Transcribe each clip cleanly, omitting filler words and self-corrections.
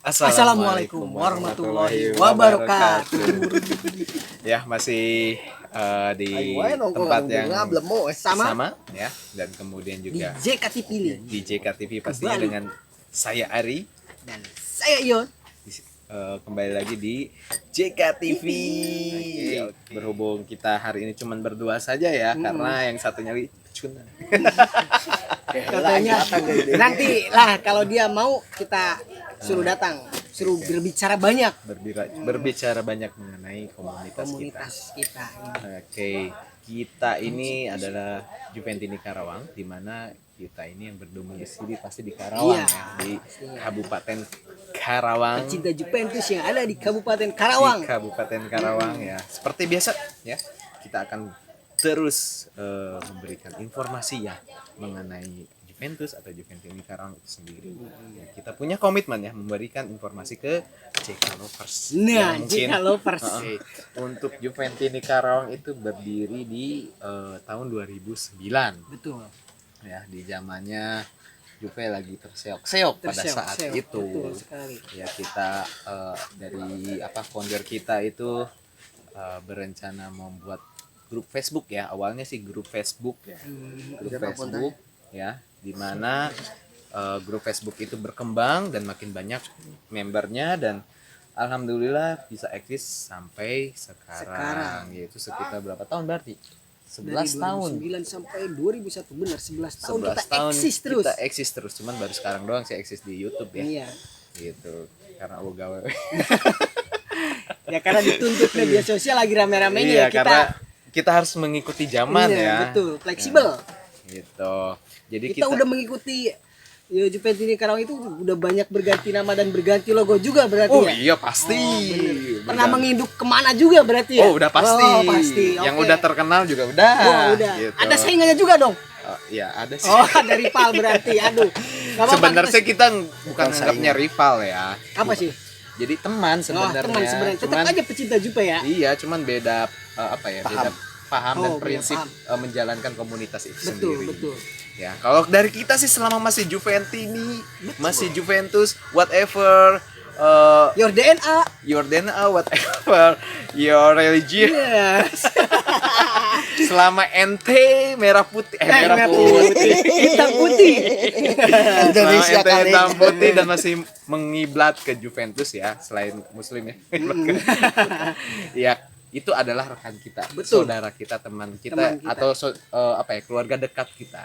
Assalamualaikum warahmatullahi wabarakatuh. Ya, masih di tempat yang sama ya, dan kemudian Di juga JKTV ini di JKTV pastinya Kembali. dengan saya Ari. dan saya Ion. Kembali lagi di JKTV. Oke. Berhubung kita hari ini cuman berdua saja ya, karena yang satunya Cuna. Katanya nanti lah kalau dia mau kita suruh datang, suruh berbicara banyak Berbicara banyak mengenai komunitas kita. Oke, kita ini adalah Juventini Karawang, di mana kita ini yang berdomisili pasti di Karawang Iya, ya, di Kabupaten Karawang. Pecinta Juventus yang ada di Kabupaten Karawang. Di Kabupaten Karawang ya. Seperti biasa ya, kita akan terus memberikan informasi ya mengenai Juventus atau Juventini Karawang itu sendiri. Ya, kita punya komitmen ya memberikan informasi ke JK Lovers. Nah, Yang JK Lovers. Untuk Juventini Karawang itu berdiri di tahun 2009. Betul. Ya, di zamannya Juve lagi terseok-seok pada saat itu. Betul sekali. Ya, kita dari founder kita itu berencana membuat grup Facebook ya. Awalnya sih grup Facebook ya. Grup Facebook ya, di mana grup Facebook itu berkembang dan makin banyak membernya, dan alhamdulillah bisa eksis sampai sekarang. Yaitu sekitar berapa tahun berarti? 11 tahun. 2009 sampai 2001, benar 11 tahun 11 kita tahun eksis terus. Kita eksis terus, cuman baru sekarang doang sih eksis di YouTube ya. Iya. Gitu. Karena gawe. Ya karena dituntut media sosial lagi rame-ramenya Iya, ya kita. karena kita harus mengikuti zaman Iya, ya. betul, fleksibel. Gitu. Jadi Kita udah mengikuti ya, Juventini Karawang itu udah banyak berganti nama dan berganti logo juga berarti Oh ya. iya pasti. Pernah menginduk kemana juga berarti ya? Oh udah pasti. Oh, pasti. Yang Oke. udah terkenal juga udah. Oh, udah. Gitu. Ada saingannya juga dong. Ya ada sih. Oh, ada rival berarti. Aduh. Nggak apa-apa, Sebenarnya kita bukan anggapnya rival ya. apa sih? Jadi teman sebenarnya. Teman sebenarnya. Tetap Cuman- aja pecinta Juve ya. Iya, cuman beda beda paham dan Oh, beda prinsip paham. menjalankan komunitas itu Betul, sendiri. betul. Ya, kalau dari kita sih selama masih Juventini, masih Juventus, whatever Your DNA. your DNA, whatever your religion, Yes. selama ente merah putih, merah putih. Hitam putih. Selama ente hitam putih dan masih mengiblat ke Juventus ya, selain muslim ya. Ya, itu adalah rekan kita, Betul. saudara kita, teman kita, Teman kita. atau keluarga dekat kita.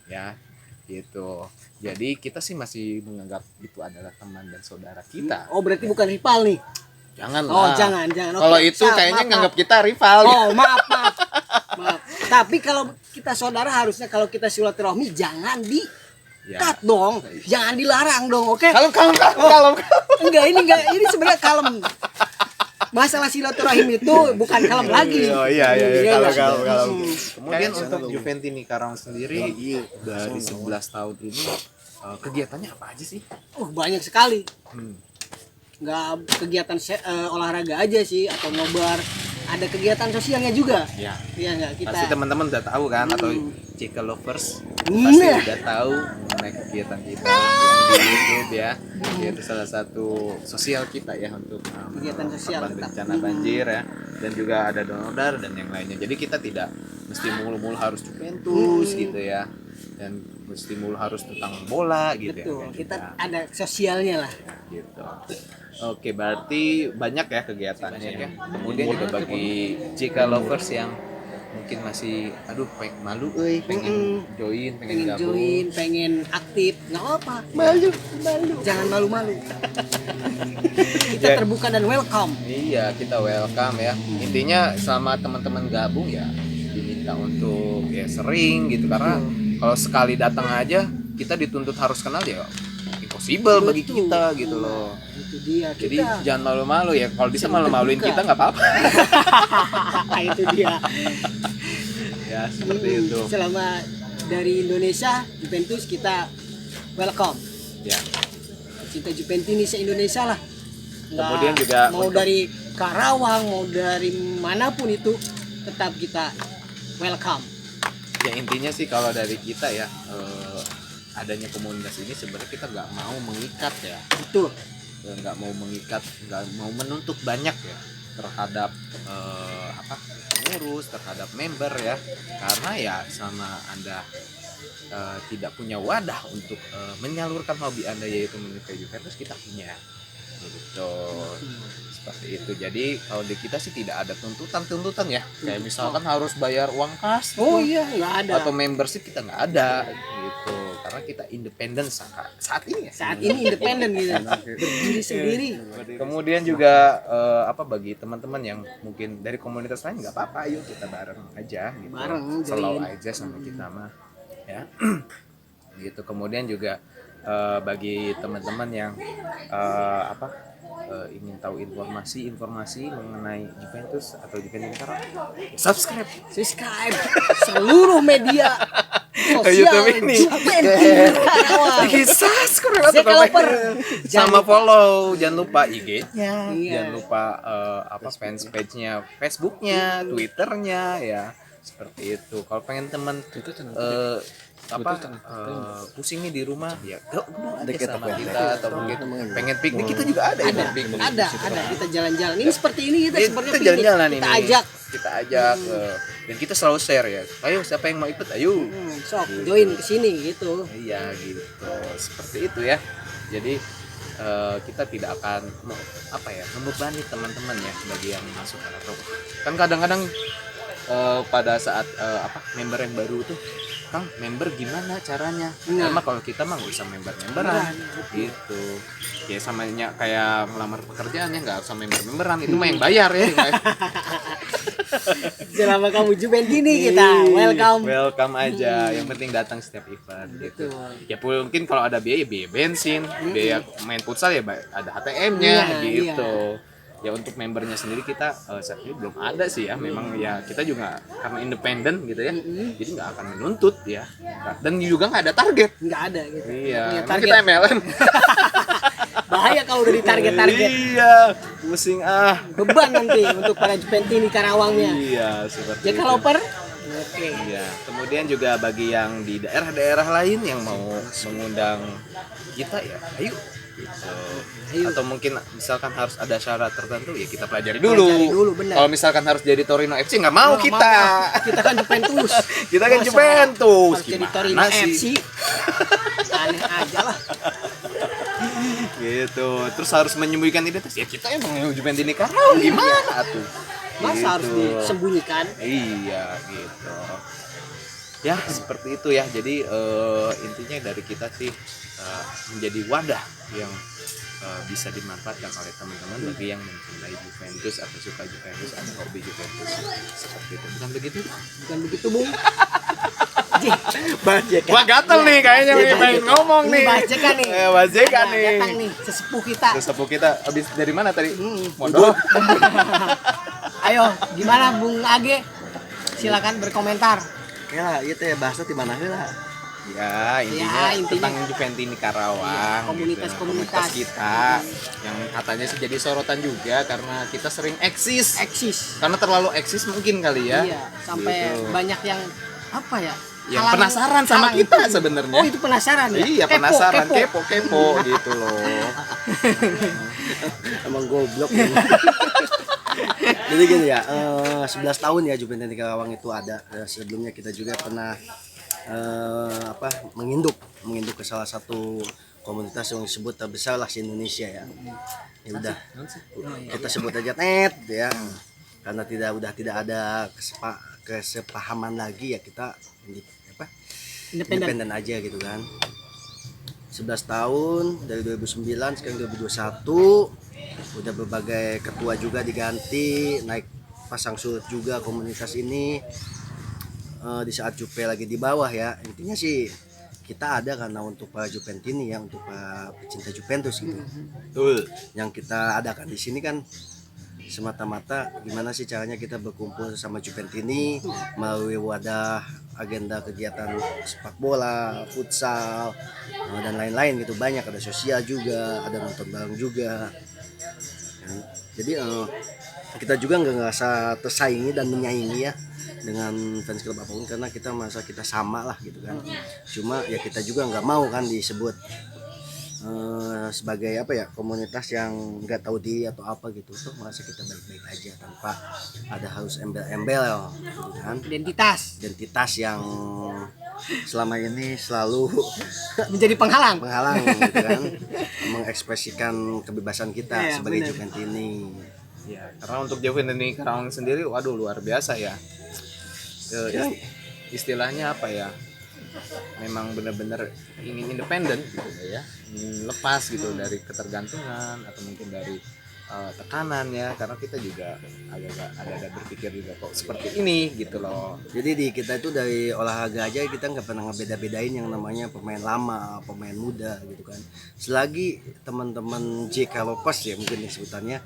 Ya, gitu. Jadi kita sih masih menganggap itu adalah teman dan saudara kita. Oh, berarti bukan rival nih. Jangan Oh, lah. jangan. Kalau Oke. itu kayaknya Maaf, nganggap kita rival. Oh, maaf. Tapi kalau kita saudara harusnya kalau kita silaturahmi jangan di Ya. cut dong. Jangan dilarang dong, oke? Kalem. Ini sebenarnya kalem. Masalah silaturahim itu bukan kalem lagi. Oh iya, kalau. Hmm. Kemudian untuk Juventini Karawang sendiri dari 11 tahun ini kegiatannya apa aja sih? Banyak sekali. Hmm. Nggak kegiatan olahraga aja sih atau nobar. Ada kegiatan sosialnya juga. Ya. Iya nggak kita. Pasti teman-teman udah tahu kan, atau JK Lovers Nah. pasti udah tahu mengenai kegiatan kita yang di YouTube ya. Yaitu salah satu sosial kita ya untuk Kegiatan sosial, korban tetap. bencana banjir ya, dan juga ada donor dan yang lainnya. Jadi kita tidak mesti mulu-mulu harus Juventus gitu ya, dan mesti mulu harus tentang bola gitu. Betul. Ya. Kita ada sosialnya lah. Gitu. Oke, berarti banyak ya kegiatannya ya. Kemudian juga bagi JK Lovers yang mungkin masih malu pengen join, pengen gabung. Pengen aktif, nggak apa. Malu. Jangan malu-malu. Kita Ya. terbuka dan welcome. Iya, kita welcome ya. Intinya sama teman-teman gabung ya diminta untuk ya sering gitu, karena kalau sekali datang aja kita dituntut harus kenal ya impossible bagi Betul. kita gitu loh. Itu dia. Jadi Kita jangan malu-malu ya. Kalau bisa Jangan malu-maluin terbuka. kita nggak apa-apa. itu dia. Ya seperti itu. Selama dari Indonesia, Juventus kita welcome. Ya. Cinta Juventini se-Indonesia lah. Nggak- Kemudian juga mau untuk- dari Karawang, mau dari manapun itu tetap kita welcome. Ya intinya sih kalau dari kita ya adanya komunitas ini sebenarnya kita nggak mau mengikat ya. Betul. nggak mau mengikat, nggak mau menuntut banyak ya terhadap pengurus, terhadap member ya, karena ya sama Anda tidak punya wadah untuk menyalurkan hobi Anda yaitu menyukai Juventus, kita punya gitu. Seperti itu. Jadi kalau di kita sih tidak ada tuntutan ya, kayak misalkan harus bayar uang kas Oh gitu, iya, nggak ada. atau membership, kita nggak ada gitu, karena kita independen saat ini ya. Saat ini independen gitu. Berdiri sendiri. Kemudian juga bagi teman-teman yang mungkin dari komunitas lain, nggak apa-apa, ayo kita bareng aja gitu, Bareng, slow join. aja sama kita mah ya. Gitu. Kemudian juga bagi teman-teman yang ingin tahu informasi mengenai Juventus atau Juventus Karawang, subscribe Seluruh media sosial YouTube ini. Juventus Karawang. Subscribe atau Developer. sama follow, jangan lupa IG-nya, Iya. jangan lupa fans page-nya, Facebook-nya, Twitter-nya ya. Seperti itu. Kalau pengen teman pusing nih di rumah ya, Deket sama apa ya? kita, atau mungkin pengen piknik, kita juga ada ya piknik. Ada kita jalan-jalan. Ini seperti ini kita seperti Kita piknik. jalan-jalan Kita ini. ajak. Kita ajak dan kita selalu share ya. Ayo siapa yang mau ikut, ayo. Sok join ke sini gitu. Iya gitu, seperti itu ya. Jadi kita tidak akan membebani teman-teman ya bagi yang masuk atau kan kadang-kadang pada saat member yang baru tuh, Kang, member gimana caranya? Nah. Karena kalau kita mah nggak usah memberan gitu. Ya samanya kayak melamar pekerjaan ya, nggak usah memberan, itu mah yang bayar ya. Selama kamu Juventini kita welcome aja, yang penting datang setiap event gitu. Ya mungkin kalau ada biaya bensin, biaya main futsal ya ada HTM-nya Iya, gitu. Ya untuk membernya sendiri kita saat ini belum ada sih ya, memang ya kita juga karena independen gitu ya, jadi nggak akan menuntut ya, dan juga nggak ada target. nggak ada gitu. Iya, Punya emang target. kita MLM. Bahaya kalau udah ditarget-target. Iya, pusing Beban nanti untuk para Juventini Karawangnya. Iya, seperti itu. Developer. Oke. Iya, kemudian juga bagi yang di daerah-daerah lain yang mau mengundang kita ya, ayo gitu. Atau mungkin misalkan harus ada syarat tertentu ya kita pelajari dulu. Benar. Kalau misalkan harus jadi Torino FC nggak mau Nggak kita. mau. Kita kan Juventus. Kita kan Masa Juventus. harus jadi Torino Gimana sih? FC. Aneh aja lah. Gitu. Terus harus menyembunyikan identitas. Ya kita emang Juventini Karawang, gimana tuh? Masa harus Gitu. disembunyikan? Iya gitu. Ya seperti itu ya. Jadi intinya dari kita sih menjadi wadah yang bisa dimanfaatkan oleh teman-teman bagi yang mencintai Juventus atau suka Juventus atau hobi Juventus, seperti itu. Bukan begitu? Bukan begitu, Bung. Wah gatel nih kayaknya pengen ngomong nih. Bahas JK nih. Bahas JK Ada, nih. Datang nih sesepuh kita. Sesepuh kita habis dari mana tadi? Modal. Ayo, gimana Bung Age? Silakan berkomentar. Oke lah, itu ya bahasa di mana lah. Ya intinya, intinya. tentang Juventini Karawang, Komunitas-komunitas. kita yang katanya sih jadi sorotan juga karena kita sering eksis karena terlalu eksis mungkin kali ya. Iya, sampai Gitu. banyak yang apa ya? Yang penasaran sama kita sebenarnya. Oh, itu penasaran ya? Iya, penasaran, kepo gitu loh. Emang goblok ya. Jadi gini ya, 11 tahun ya Juventus Karawang itu ada. Sebelumnya kita juga pernah menginduk ke salah satu komunitas yang disebut terbesar lah di Indonesia ya. Ya udah, kita sebut aja Net ya. Karena tidak ada kesepahaman lagi ya, kita independen aja gitu kan. 11 tahun dari 2009 sekarang 2021, udah berbagai ketua juga diganti, naik pasang surut juga komunitas ini. Di saat Juve lagi di bawah ya, intinya sih kita ada karena untuk para Juventini ya, untuk para pecinta Juventus gitu. Betul. Yang kita adakan di sini kan semata-mata gimana sih caranya kita berkumpul sama Juventini melalui wadah agenda kegiatan sepak bola, futsal, dan lain-lain gitu. Banyak, ada sosial juga, ada nonton bareng juga. Jadi kita juga nggak ngerasa tersaingi dan menyaingi ya dengan fans klub apapun, karena kita merasa kita sama lah gitu kan. Cuma ya kita juga nggak mau kan disebut sebagai apa ya, komunitas yang nggak tahu diri atau apa gitu, tuh merasa kita baik-baik aja tanpa ada harus embel-embel gitu kan. Identitas yang selama ini selalu menjadi penghalang gitu kan, mengekspresikan kebebasan kita Iya, sebagai bener. Juventini. Ya, karena untuk Juventini Karawang sendiri, waduh luar biasa ya. Istilahnya apa ya? Memang benar-benar ingin independen gitu ya, ingin lepas gitu dari ketergantungan atau mungkin dari tekanan ya, karena kita juga agak berpikir juga kok seperti ini gitu loh. Jadi di kita itu dari olahraga aja kita nggak pernah ngebeda-bedain yang namanya pemain lama, pemain muda gitu kan. Selagi teman-teman JK Lopez ya mungkin sebutannya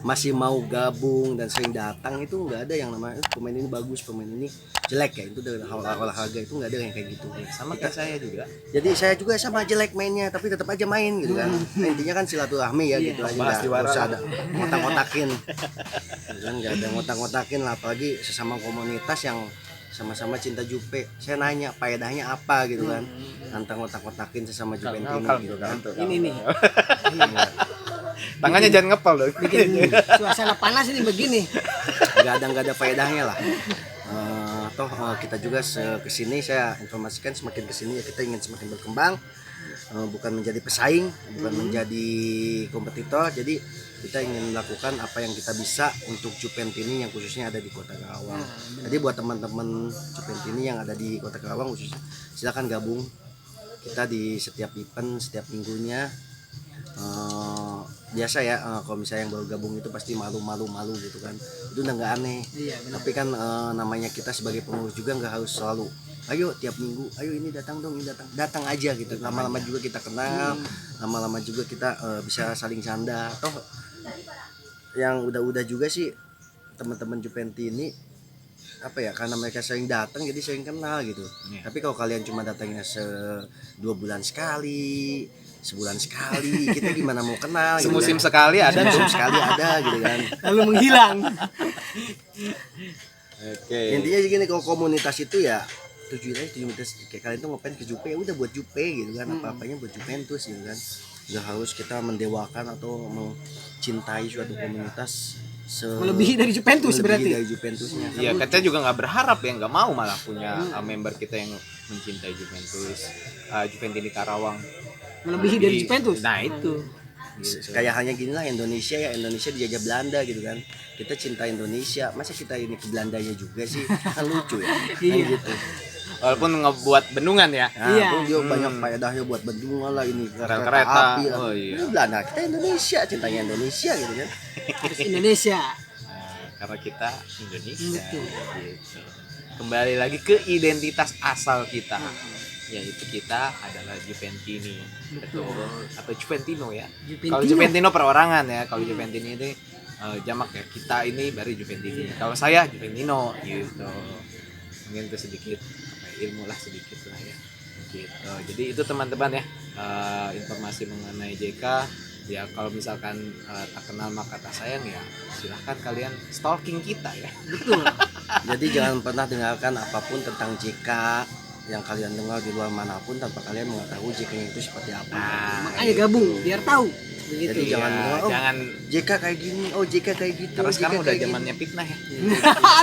masih mau gabung dan sering datang, itu nggak ada yang namanya pemain ini bagus, pemain ini jelek ya. Itu dari olahraga itu nggak ada yang kayak gitu. Sama kayak saya juga. Jadi saya juga sama jelek mainnya tapi tetap aja main gitu kan. Nah, intinya kan silaturahmi ya gitu aja, Bahas di nggak usah warung. ada ngotak-ngotakin. Kan nggak ada ngotak-ngotakin lah, apalagi sesama komunitas yang sama-sama cinta Jupe. Saya nanya faedahnya apa gitu kan. Antara ngotak-ngotakin sesama Juventini gitu kan. ini nih Tangannya jangan ngepel dong. bikin suasana panas ini begini. Nggak ada faedahnya lah. Kita juga kesini, saya informasikan semakin kesini ya kita ingin semakin berkembang, bukan menjadi pesaing, bukan menjadi kompetitor. Jadi kita ingin melakukan apa yang kita bisa untuk Juventini yang khususnya ada di Kota Karawang. Jadi buat teman-teman Juventini yang ada di Kota Karawang khususnya, silakan gabung kita di setiap event setiap minggunya. Biasa ya, kalau misalnya yang baru gabung itu pasti malu gitu kan, itu udah nggak aneh. Iya, benar. Tapi kan namanya kita sebagai pengurus juga nggak harus selalu ayo tiap minggu, ayo ini datang dong, ini datang aja gitu. Lama-lama juga kita kenal, lama-lama juga kita bisa saling canda. Toh yang udah juga sih teman-teman Juventini apa ya, karena mereka sering datang jadi sering kenal gitu. Tapi kalau kalian cuma datangnya 2 bulan sekali, sebulan sekali, kita gimana mau kenal gitu Semusim kan. sekali ada tuh. Semusim sekali ada gitu kan. Lalu menghilang. Oke. Intinya gini, kalau komunitas itu ya komunitas kayak kalian tuh ngapain ke Jupe, ya udah buat Jupe gitu kan, apa-apanya buat Juventus gitu kan. Nggak harus kita mendewakan atau mencintai suatu komunitas Melebihi dari Juventus berarti. dari Juventusnya. Iya, kita juga nggak berharap ya, nggak mau malah punya member kita yang mencintai Juventus, Juventini Karawang. Melebihi dari Juventus. Nah itu. Kayak hanya gini lah, Indonesia dijajah Belanda gitu kan, kita cinta Indonesia, masa kita ini ke Belandanya juga sih, kan lucu ya. Kan Iya. gitu. Walaupun ngebuat bendungan ya. Nah, Iya. pun dia banyak faedahnya buat bendungan lah, ini Kereta. api lah. Oh, iya. Ini Belanda, kita Indonesia, cintanya Indonesia gitu kan. Terus Indonesia. Karena kita Indonesia. Betul. Gitu. Kembali lagi ke identitas asal kita, yaitu kita adalah Juventini. Betul. Atau Juventino ya. Juventino. Kalau Juventino perorangan ya. Kalau Juventini ini jamak ya. Kita ini baru Juventini. Kalau saya Juventino gitu. Mungkin itu sedikit ilmu lah sedikit lah ya. Gitu. Jadi itu teman-teman ya, informasi mengenai JK. Ya kalau misalkan tak kenal maka tak sayang ya, silahkan kalian stalking kita ya. Betul. Jadi jangan pernah dengarkan apapun tentang JK yang kalian dengar di luar manapun tanpa kalian mengetahui JK-nya itu seperti apa. Makanya gabung biar tahu. Begitu. Jadi jangan oh, jangan, JK kayak gini, oh JK kayak gitu. karena JK sekarang udah kayak gini. zamannya fitnah ya.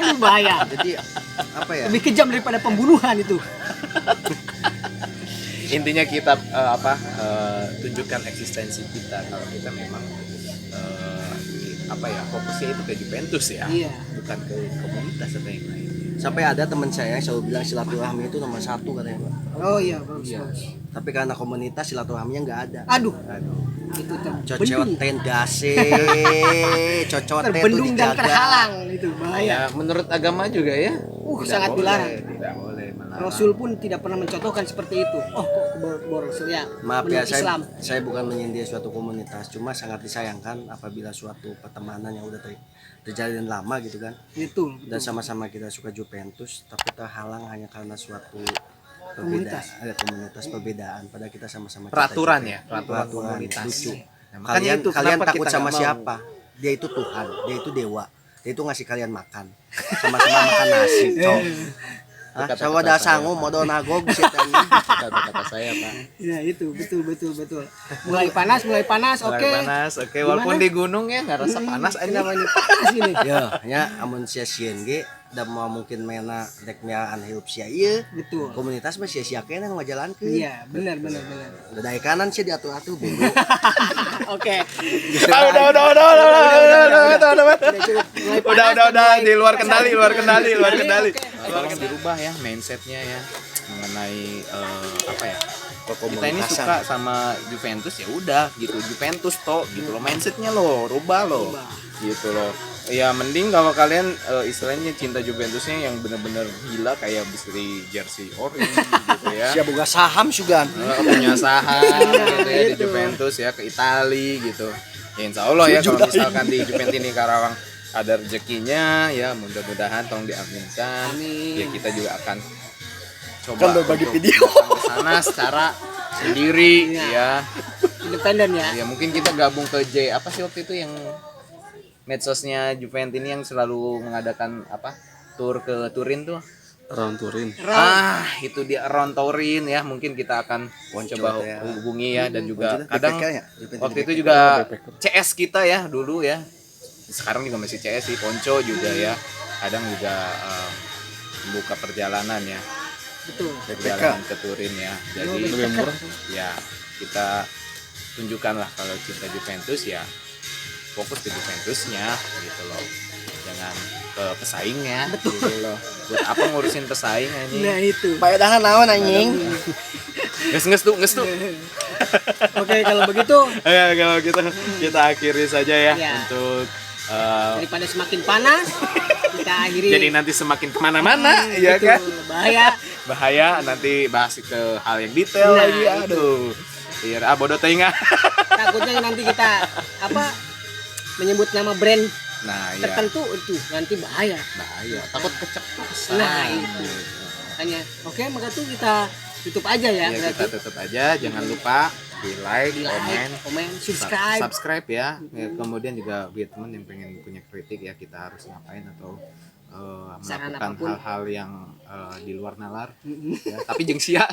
Aduh bahaya. Jadi apa ya? Lebih kejam daripada pembunuhan itu. Intinya kita tunjukkan eksistensi kita kalau kita memang fokusnya itu ke Juventus ya, Iya. bukan ke komunitas atau yang lain. Sampai ada teman saya yang selalu bilang silaturahmi itu nomor 1 katanya, Pak. Oh iya, bagus. bagus. Tapi karena komunitas silaturahminya nggak ada. Aduh, Aduh. itu terbendung. Cocoten dase, cocoten itu Terbendung dan dijaga. terhalang itu bahaya. Ya, menurut agama juga ya. Sangat dilarang. Tidak boleh melarang. Rasul pun tidak pernah mencontohkan seperti itu. Oh, kok Rasul ya? Maaf ya, menurut Islam. saya bukan menyindir suatu komunitas, cuma sangat disayangkan apabila suatu pertemanan yang udah terjalin lama gitu kan, Itu. dan sama-sama kita suka Juventus, tapi terhalang hanya karena suatu Komunitas. ada komunitas perbedaan. Padahal kita sama-sama cinta Peraturan Juve. ya, peraturan Peraturan, komunitas. lucu. Nah, makanya Kalian itu kalian kenapa takut kita sama nggak mau. siapa? Dia itu Tuhan, dia itu dewa, dia itu ngasih kalian makan, sama-sama makan nasi. Cok. Ah, Kata-kata sawada saya, sangu Pak. modal nagog setan. Kata-kata saya, Pak. Ya itu betul. Mulai panas. Oke. Mulai panas. Oke, walaupun Gimana? di gunung ya nggak rasa panas aja namanya. Panas ini. Ya, nya amun sia-sieun ge da mau mungkin mena dek miaan hirup sia ieu. Betul. Komunitas mah sia-sia kene nu ngajalankeun. Iya, benar. Dadai kanan sih diatur-atur bego. Oke. Udah di luar kendali. Oke. Tolong dirubah ya mindsetnya ya mengenai apa ya? Kita ini Komunitasan. suka sama Juventus ya udah gitu, Juventus toh gitu loh, mindsetnya lo rubah lo gitu loh. Ya mending kalau kalian istilahnya cinta Juventusnya yang bener-bener gila kayak beli jersey ori gitu ya. Sia boga saham sugan. Punya saham gitu ya di Juventus ya, ke Itali gitu. Ya insya Allah ya kalau misalkan di Juventus ini Karawang ada rezekinya ya, mudah-mudahan tolong diaminkan. Amin. Ya kita juga akan coba Kan berbagi untuk video. datang ke sana secara sendiri Iya. ya. Independen ya. Ya mungkin kita gabung ke apa sih waktu itu yang medsosnya Juventus ini yang selalu mengadakan apa? Tur ke Turin tuh. Round Turin. Itu dia Around Turin ya. Mungkin kita akan Ponco coba ya. hubungi ya, dan juga Ponco kadang BPK ya? Juventus waktu itu BPK. juga CS kita ya dulu ya. Sekarang juga masih CS sih, Ponco juga ya. Kadang juga membuka perjalanan ya. Betul. Perjalanan ke Turin ya. Jadi Lebih murah. ya kita tunjukkan lah kalau cinta Juventus ya fokus ke Juventusnya gitu loh, jangan ke pesaingnya gitu loh. Buat apa ngurusin pesaing anjing? Nah itu. Paedahan naon anjing? Nges tuh Oke, kalau begitu ya kalau kita akhiri saja ya, Ya. untuk daripada semakin panas, kita akhiri. jadi nanti semakin kemana-mana ya Betul, kan, bahaya. nanti bahas ke hal yang detail Nah, lagi, aduh biar bodoh telinga. Takutnya nanti kita menyebut nama brand Nah ya tertentu itu nanti bahaya. takut keceplosan. Nah, itu. Makanya, oke, maka tuh kita tutup aja ya. Ya, Berarti kita tutup aja, jangan lupa di like, di komen, like, komen, subscribe. subscribe ya. Ya, kemudian juga buat teman yang pengen punya kritik ya, kita harus ngapain atau Saran melakukan apapun. hal-hal yang di luar nalar ya, tapi jeung sia.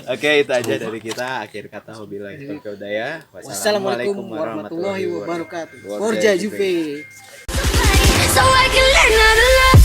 Oke, itu aja dari kita. Akhir kata wabillahi taufiq hidayah. Wassalamualaikum warahmatullahi wabarakatuh. Forza Forza Juve. Juve. So I can learn how to love.